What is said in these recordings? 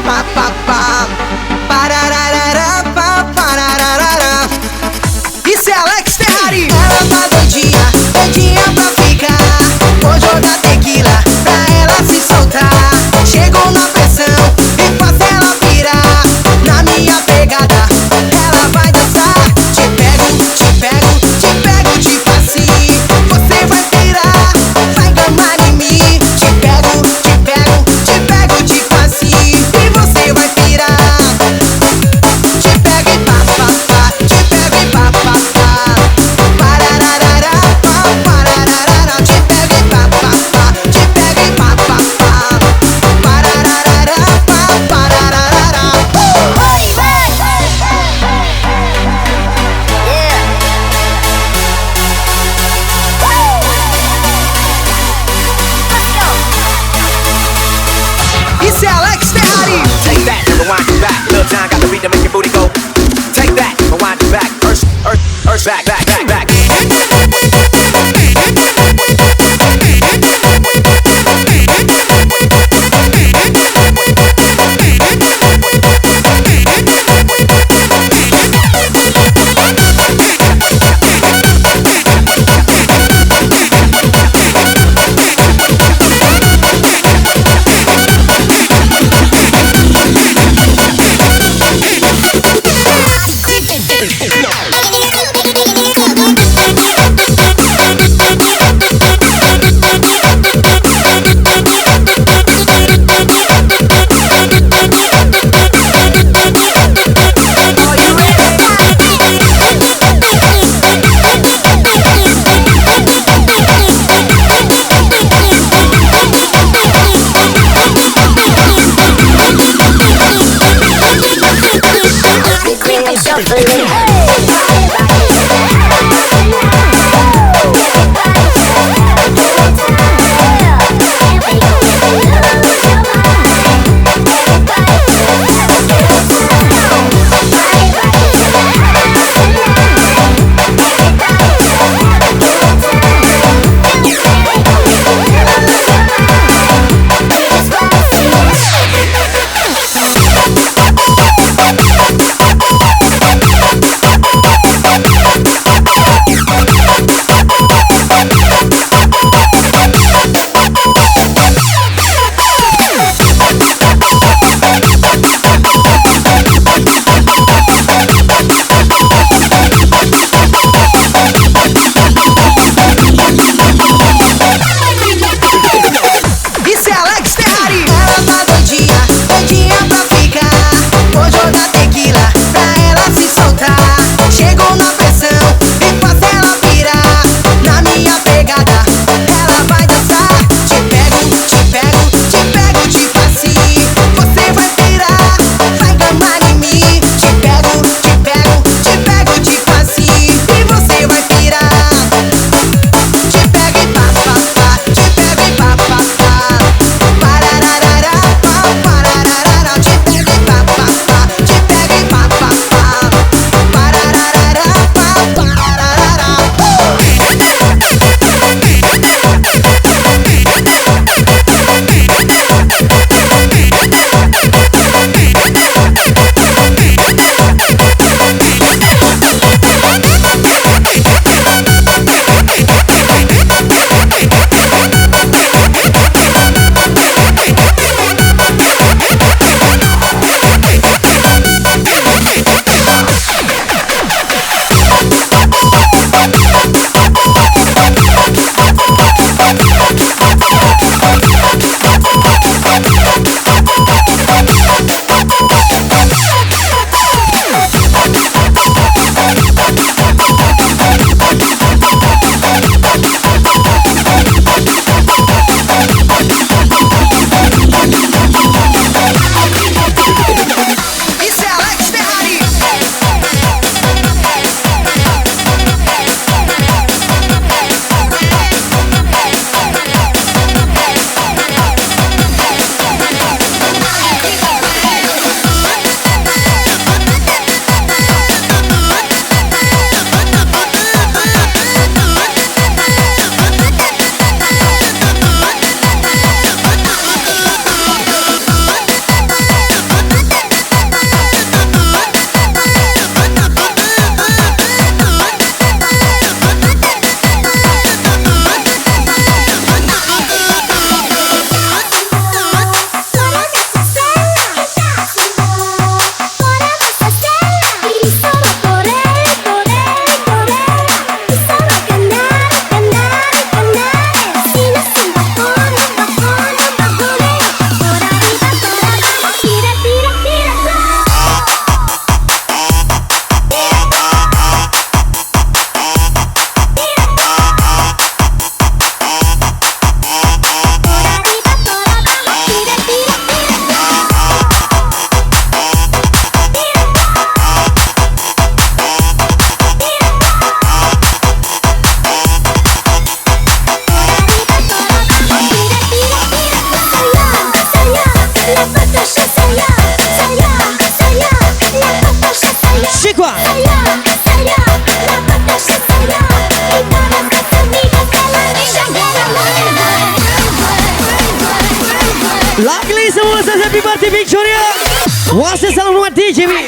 pá, pá, pá. Parararara, pá, parararara. Isso é Alex Terrari. Ela tá doidinha, doidinha pra ficar. Vou jogar tequila pra ela se soltar. Chegou na pressão e faz ela pirar. Na minha pegada, ela vai dançar. Te pego, te pego, te pego de passinho. Você vai pirar, vai gamar em mim. Te pego, te pego, te pego de passinho. E você vai pirar. Te pego e pá, pá, pá. Te pego e pá, pá, pá. Parararara, pá, parararara. Te pego e pá, pá, pá. Te pego e pá, pá, pá. Parararara, pá, parararara. Oi, vai! Isso é Alex Terrari. Take that, rewind it back. Lil John got the beat to make your booty go. Take that, rewind it back. Earth, back, back, back, back. semua happy birthday Victoria. Wassalamualaikum DJ Biem.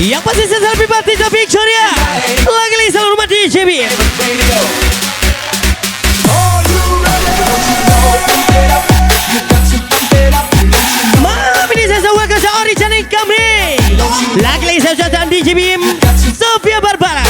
Yang pasti saya happy birthday to Victoria. Lagi selalu rumah DJ Biem. Malam ini saya welcome ke original kami. Lagi saya ucapkan DJ Biem Sofia Barbara.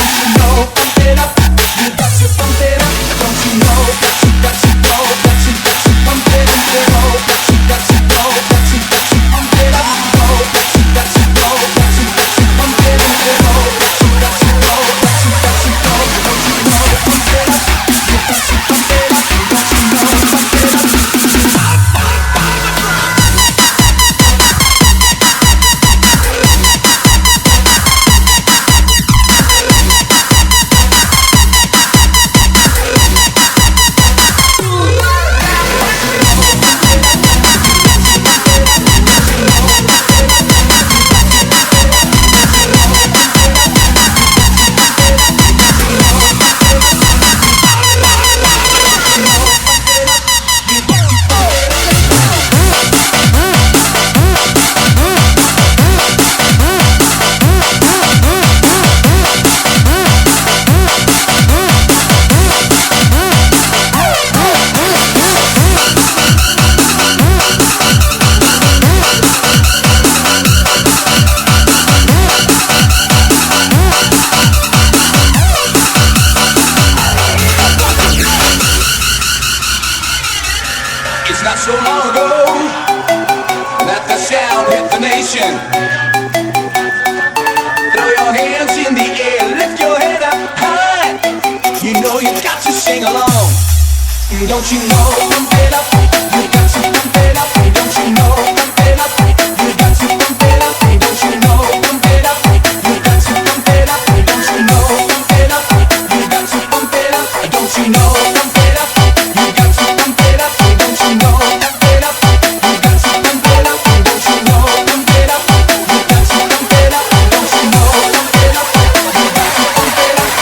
attention. Throw your hands in the air, lift your head up high. You know you got to sing along. Don't you know? Pump it up. You got to pump it up. Don't you know? Pump it up. You got to pump it up. Don't you know? Pump it up. You got to pump it up. Don't you know? Pump it up. You got to pump it up. Don't you know? Pump it up. You got to pump it up. Don't you know? Pump it up. You got to pump it up. Don't you know? Pump it up. You got to pump it up. Don't you know? Pump it up. You got to pump it up. Don't you know? Pump it up. You got to pump it up. Don't you know? Pump it up.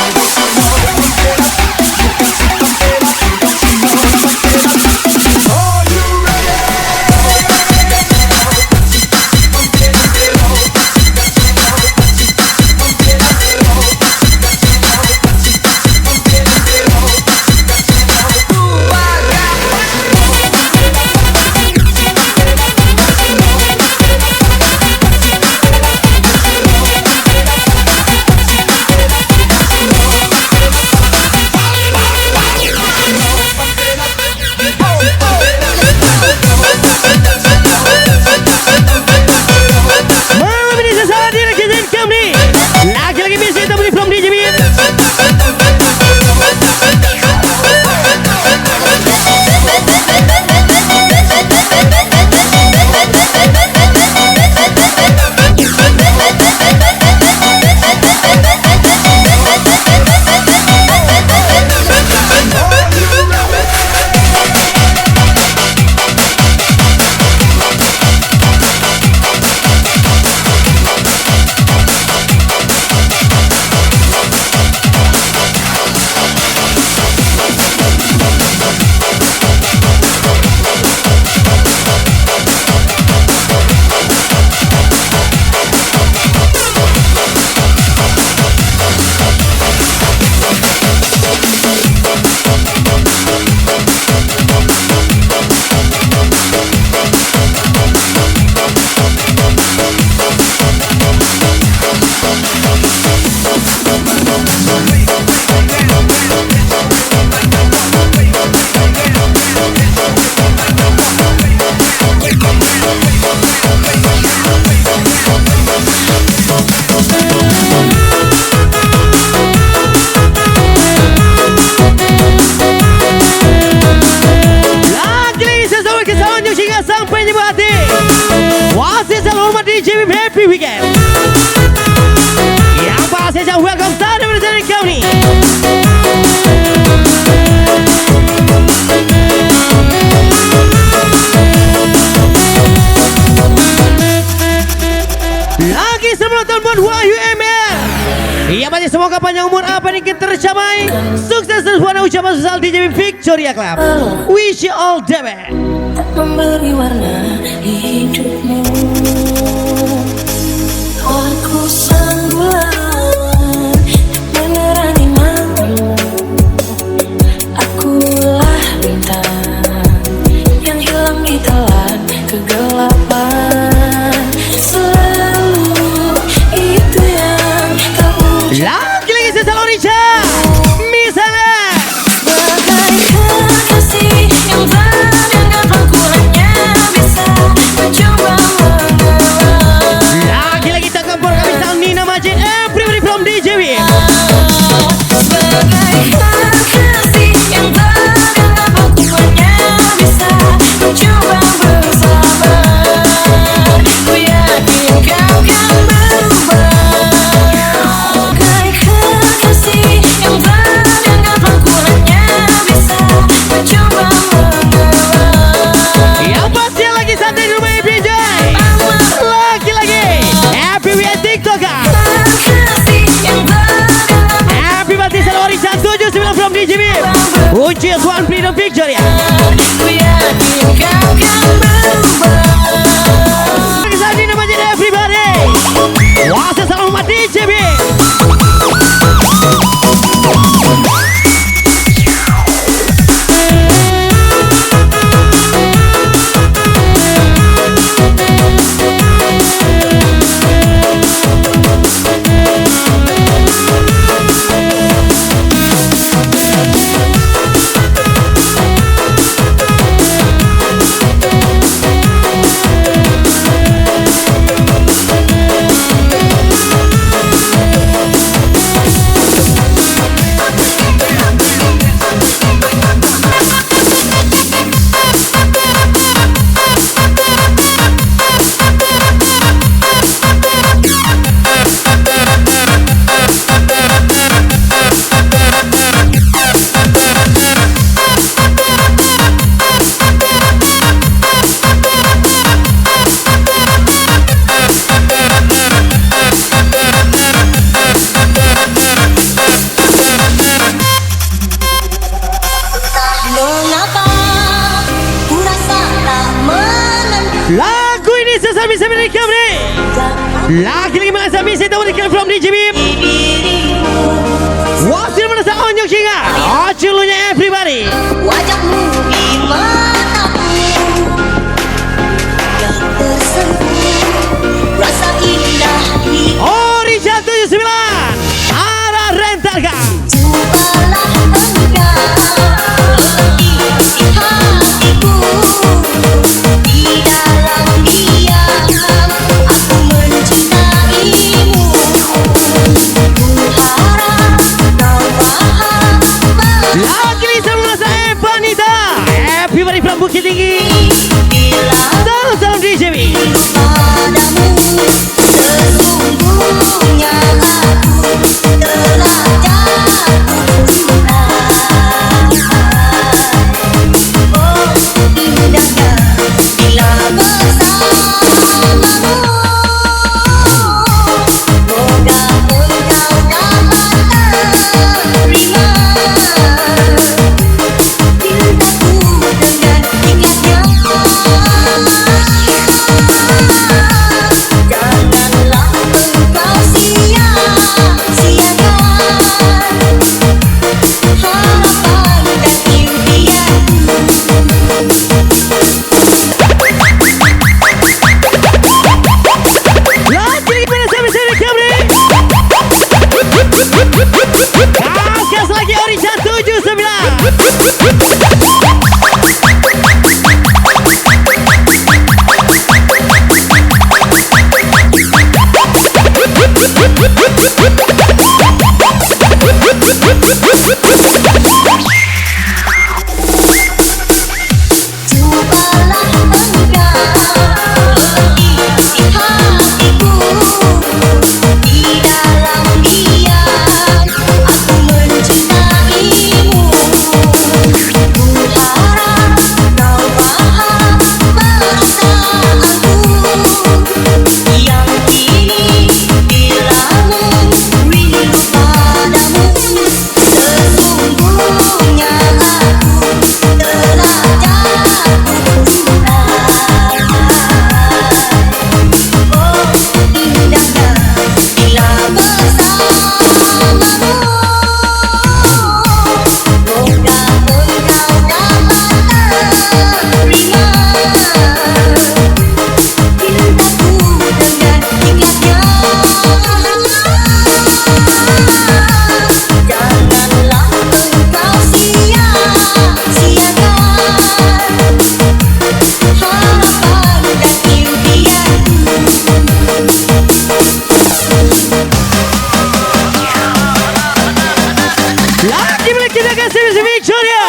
Are you ready? Malam ini saya salah diri kita kami. Lagi-lagi bisa kita beli from DJ Biem. Lagi-lagi saya sampaikan kesawan yang hingga sampai di hati. Wasit selalu hormat DJ Biem, happy weekend. Yang pasti saya welcome Saddam dari kami. Lagi sebelum tahun buat Wahyu ML. Iya pasti semoga panjang umur apa yang kita tercapai. Sukses terus buat ucapan sosial DJ Biem Victoria Club. Wish you all the best. Memberi warna hidupmu. Aku sang bulan menerangi malammu. Akulah bintang yang hilang di telan kegelapan. Selalu itu yang kau Lagi-lagi saya salah Rica. Misalnya bagaikan kasih yang tak dianggap ukurannya bisa mencoba mengelola. lagi-lagi tak kampur kami sang Nina Majid. Everybody from DJ Biem. Bagaikan kasih yang tak dianggap ukurannya bisa mencoba bersama. Ku yakin kau kan berubah. Bagaikan kasih yang tak dianggap ukurannya bisa mencoba mengelola. Yang pasti lagi santai di rumah DJ. Lagi-lagi happy weekend TikToker. Kasih yang tak dianggap Happy birthday selalu Rica 79 from DJ Biem. Which is one freedom Victoria. ku yakin kau kan berubah. Lagi sang Nina Majid everybody. Wasit selalu hormat DJ Biem. Lagi merasa bisa tahu from DJ Biem. Wasil merasa onjok singa. Oculunya everybody. Wajahmu di mataku yang tersentuh rasa indah di Orija 79 arah rentalkan. Cobalah engkau isi hatiku di dalam diam aku mencintaimu. Ku harap kau paham Lagi bisa merasa Evanita. Everybody from Bukit Tinggi. bila Salam DJ Biem. padamu sesungguhnya aku telah jatuh cinta. Oh indahnya bila bersamamu. Moga engkau dapat terima cintaku dengan ikhlasnya. Janganlah engkau sia-siakan harapan dan impianku. Lagi merasa bisa Kari. Gas lagi Orija 79. Cobalah engkau isi hatiku di dalam diam aku mencintaimu. Ku harap kau paham perasaanku yang kini bila rindu padamu. Sesungguhnya aku telah jatuh cinta. Oh indahnya bila bersamamu. Moga engkau dapat terima cintaku dengan ikhlasnya. Janganlah engkau sia-siakan harapan dan impianku. Lagi boleh kita kasih musik Victoria.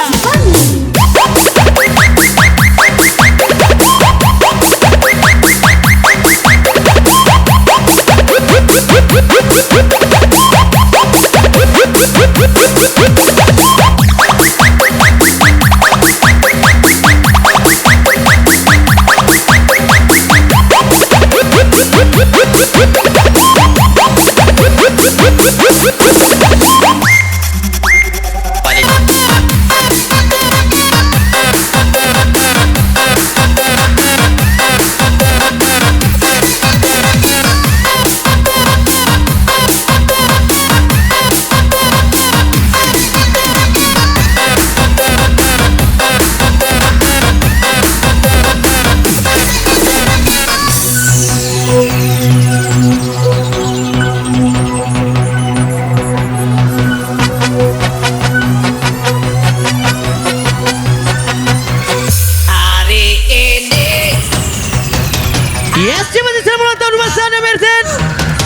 Yes, terima kasih selamat ulang tahun Mas Saddam Mersen.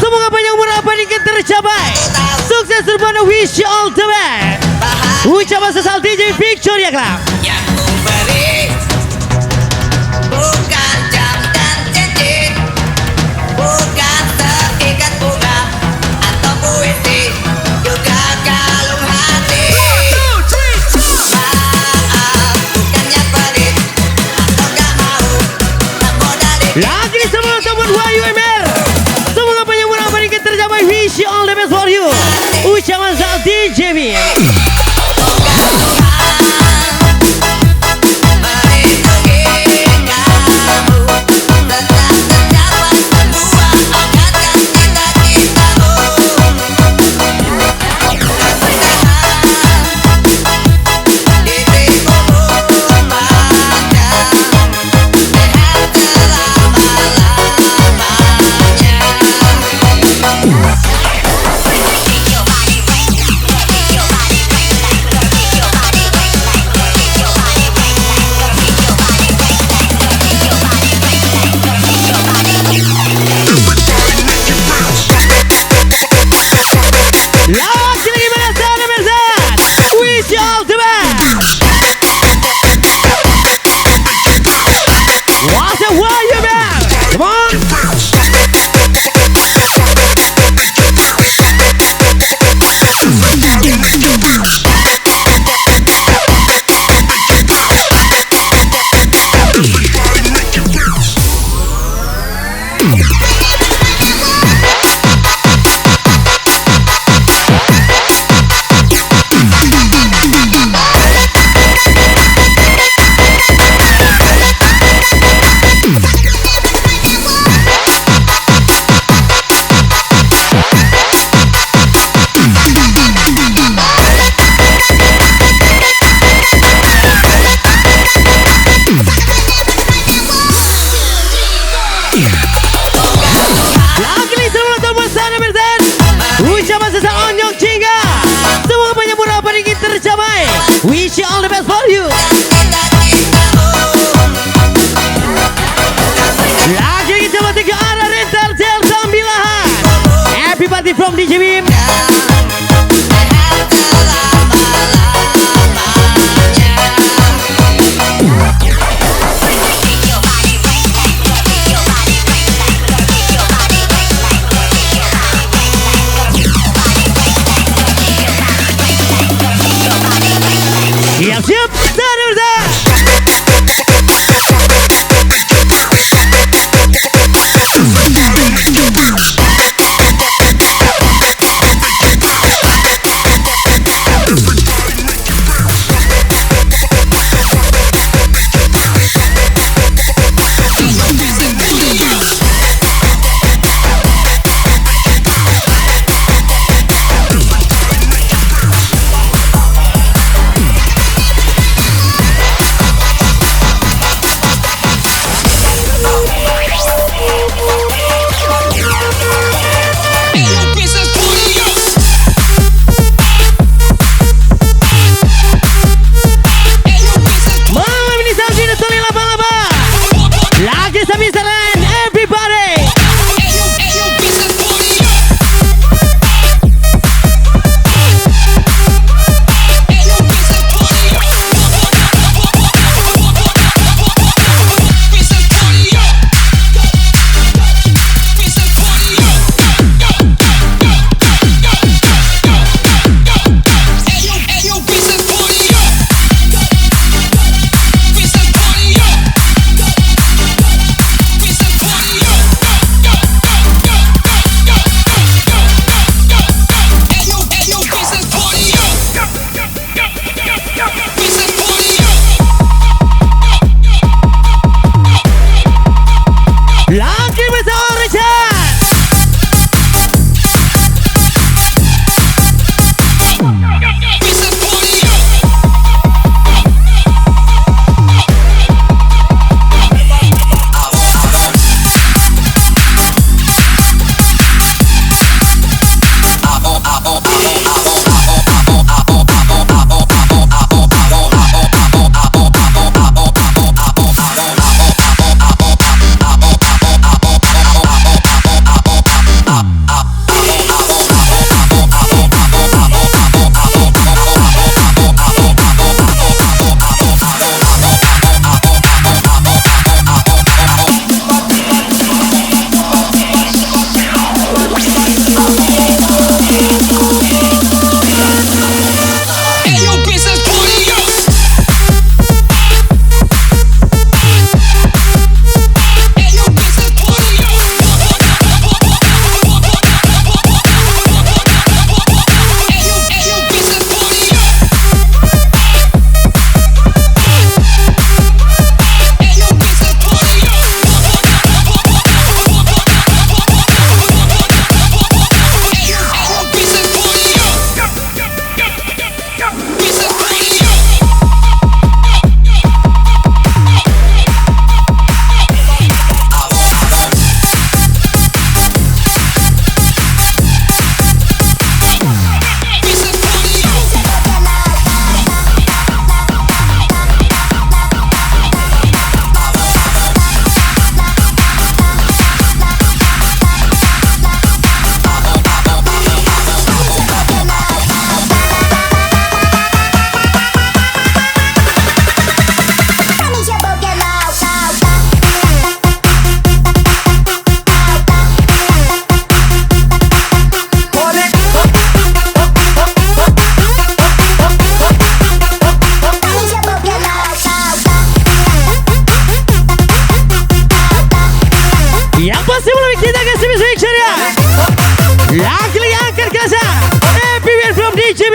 Semoga panjang umur apa yang ingin tercapai. Sukses terbuana, wish you all the best. Ucapan sesal DJ Victoria Club. Yang ku beri bukan jam dan cincin, bukan seikat bunga atau puisi, juga kalung hati. Maaf, bukannya pelit atau gak mau, tak modalin. Lagi semua teman YUMR. Semoga panjang umur apa yang ingin tercapai. Wish you all the best for you. Ucapan sesal DJ Biem. Melindungi kamu, tetap terdapat sebuah angkatan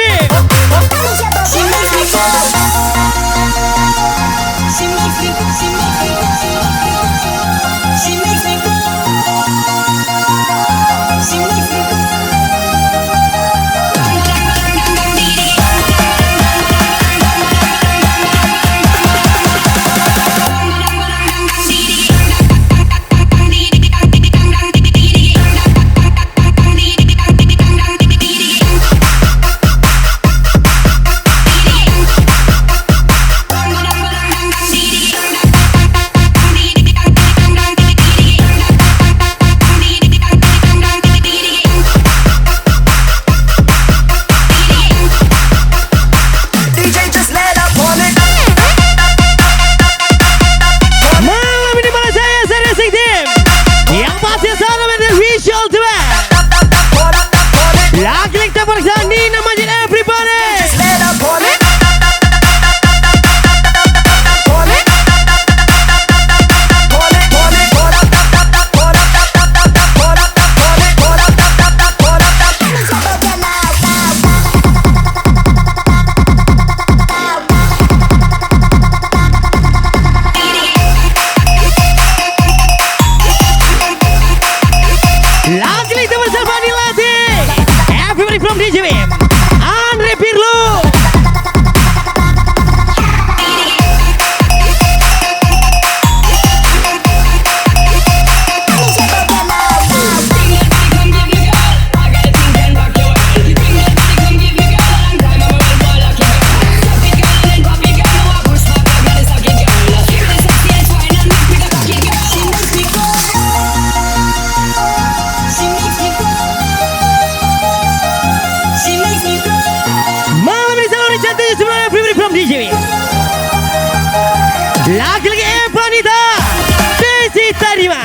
Biem. She makes me go. She makes me go. She makes me go. She makes me go. She makes me go. Malam ini malam saya serius Tim. Yang pasti salam dan wish you all the best. Lagi kita bersama Nina Majid everybody. Lagi kita bersama Nilati. Everybody from DJ Biem. Andre Pirlo. She makes me go. Malam ini selalu dicantik semua everybody from DJ Biem. Lagi-lagi Evanita. Desi Tarima.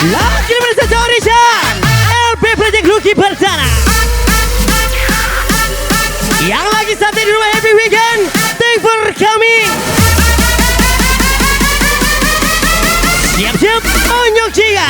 Lagi bersama Orishan. LP Project Lucky Bersana. Yang lagi santai di rumah happy weekend. Thank for coming. Siap-siap onyok jika.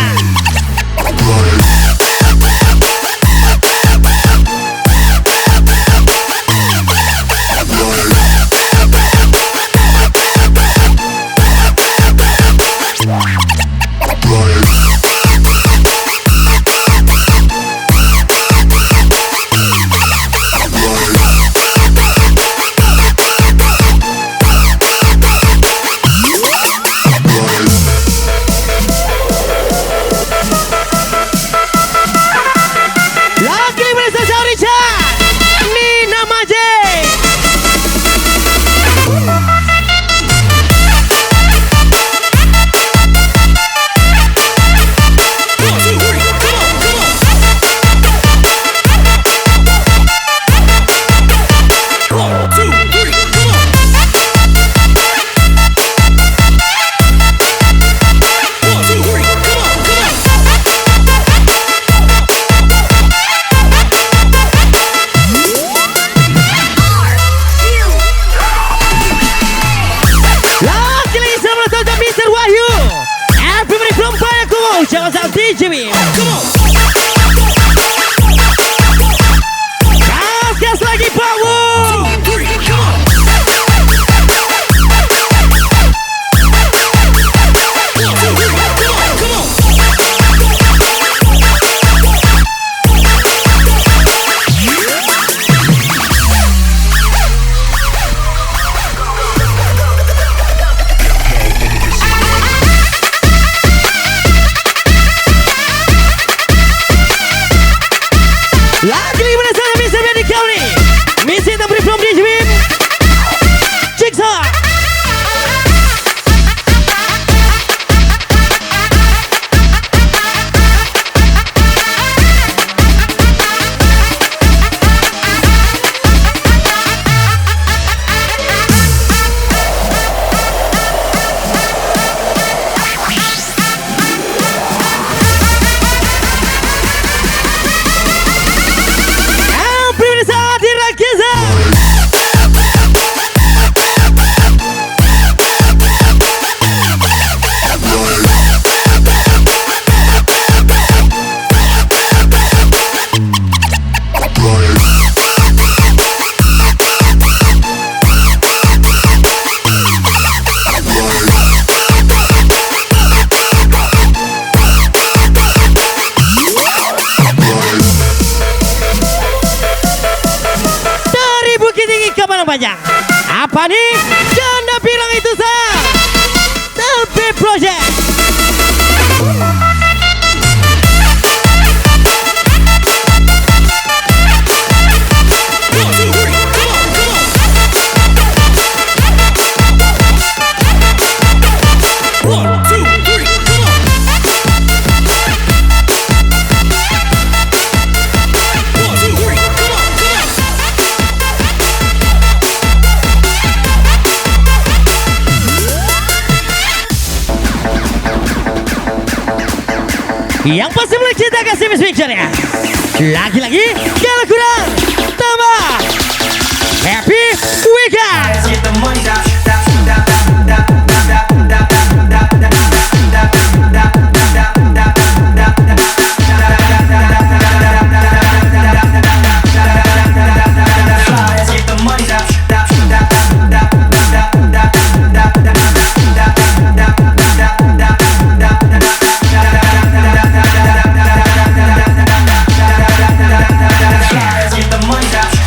DJ Biem. Gas lagi power. Yang pasti boleh kita kasih miss picture-nya. Lagi-lagi, kalau kurang, tambah. Happy weekend. Let's get the money down, down, down, down, down, down, down, down, let's get the money down, down, down, let's get the money down.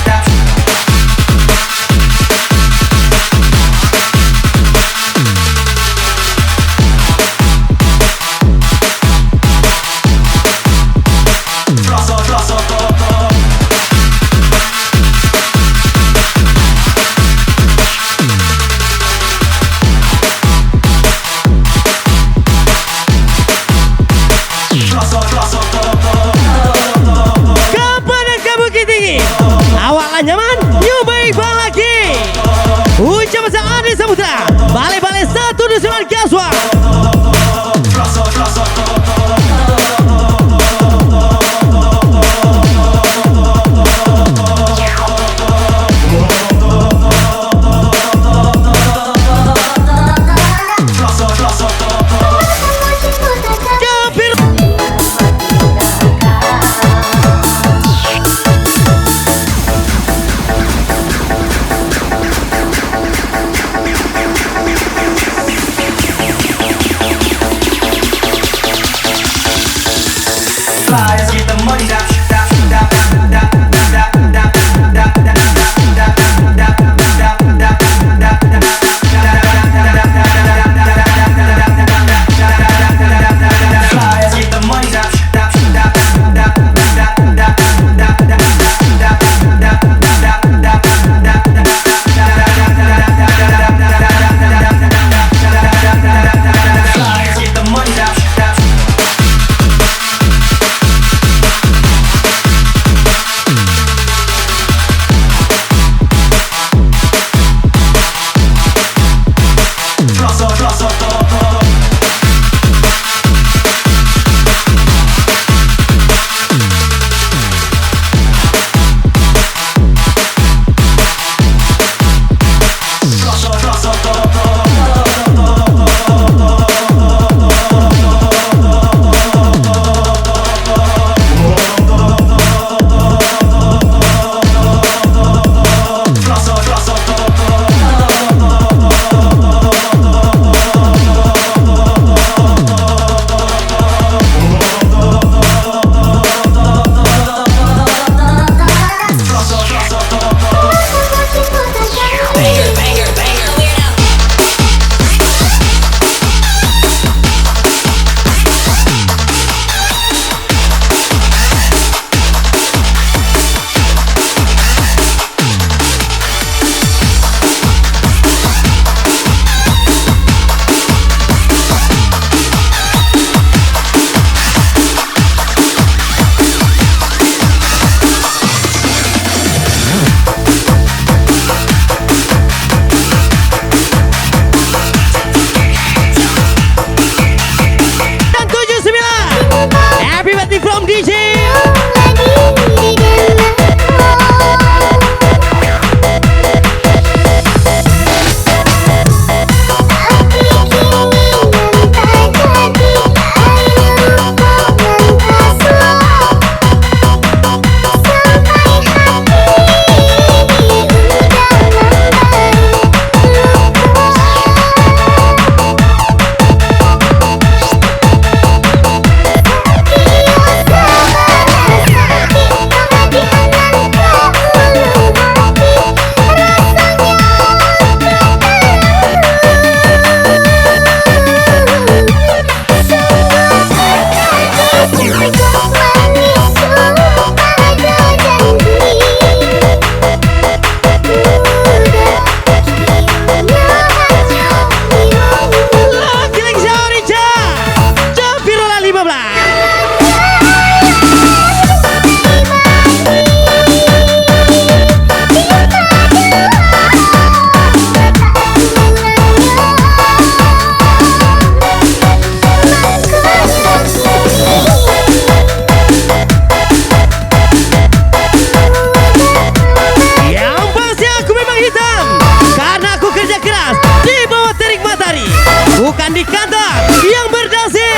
di kanta yang berdasi.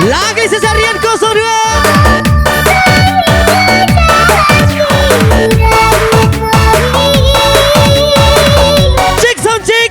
Lagi sesarian 02. Cek sound cek.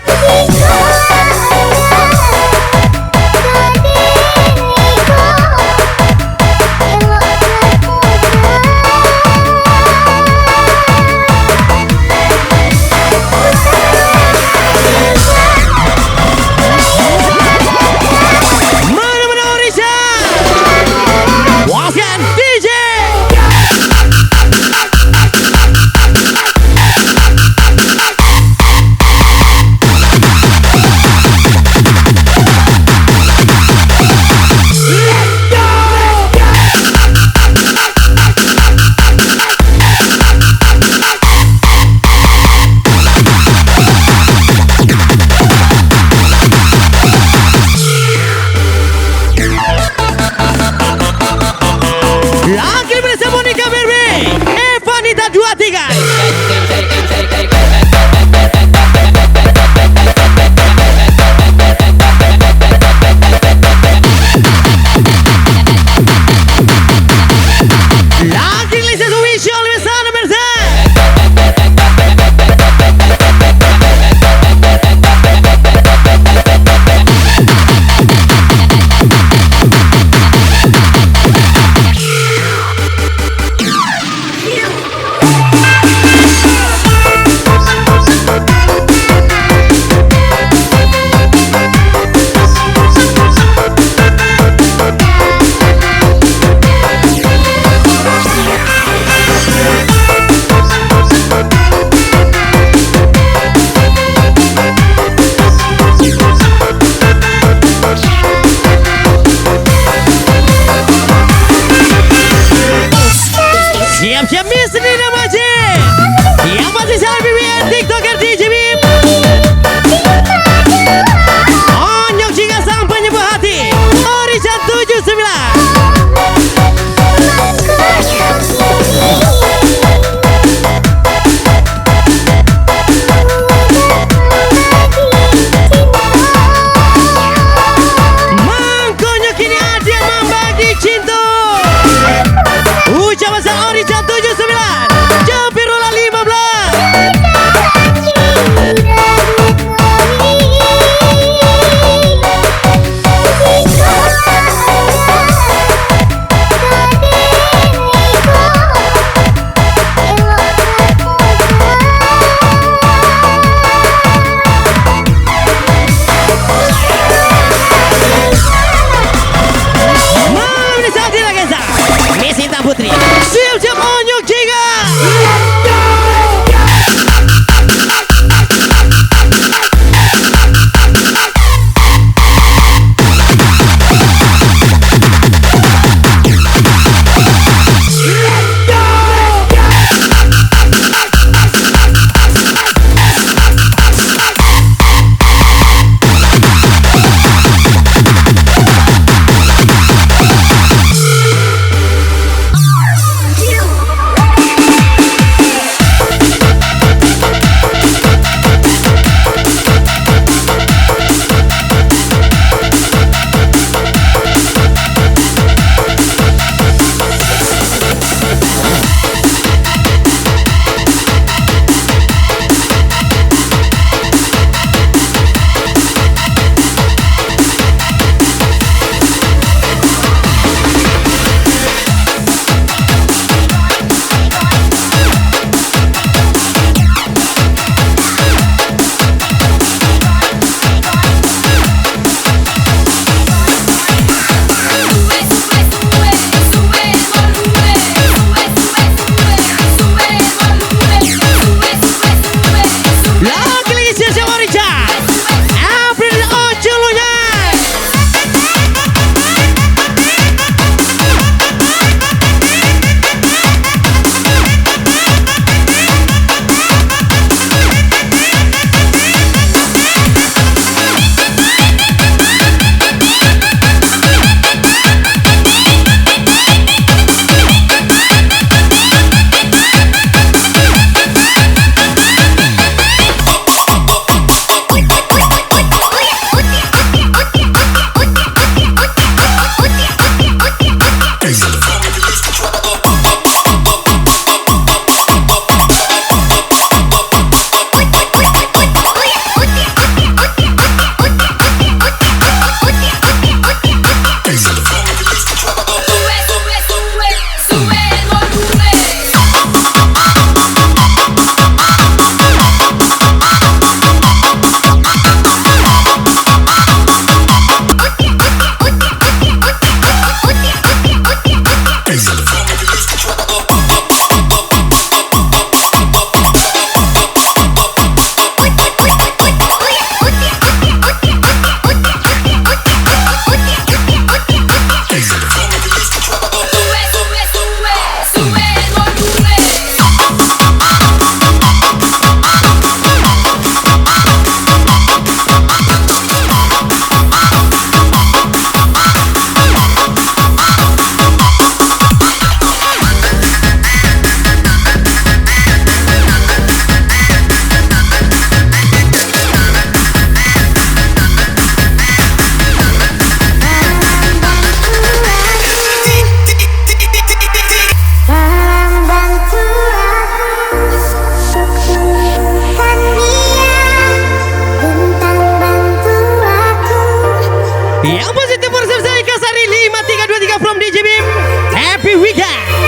Yang positif bersama saya Kasari 5323 from DJ Biem. Happy weekend.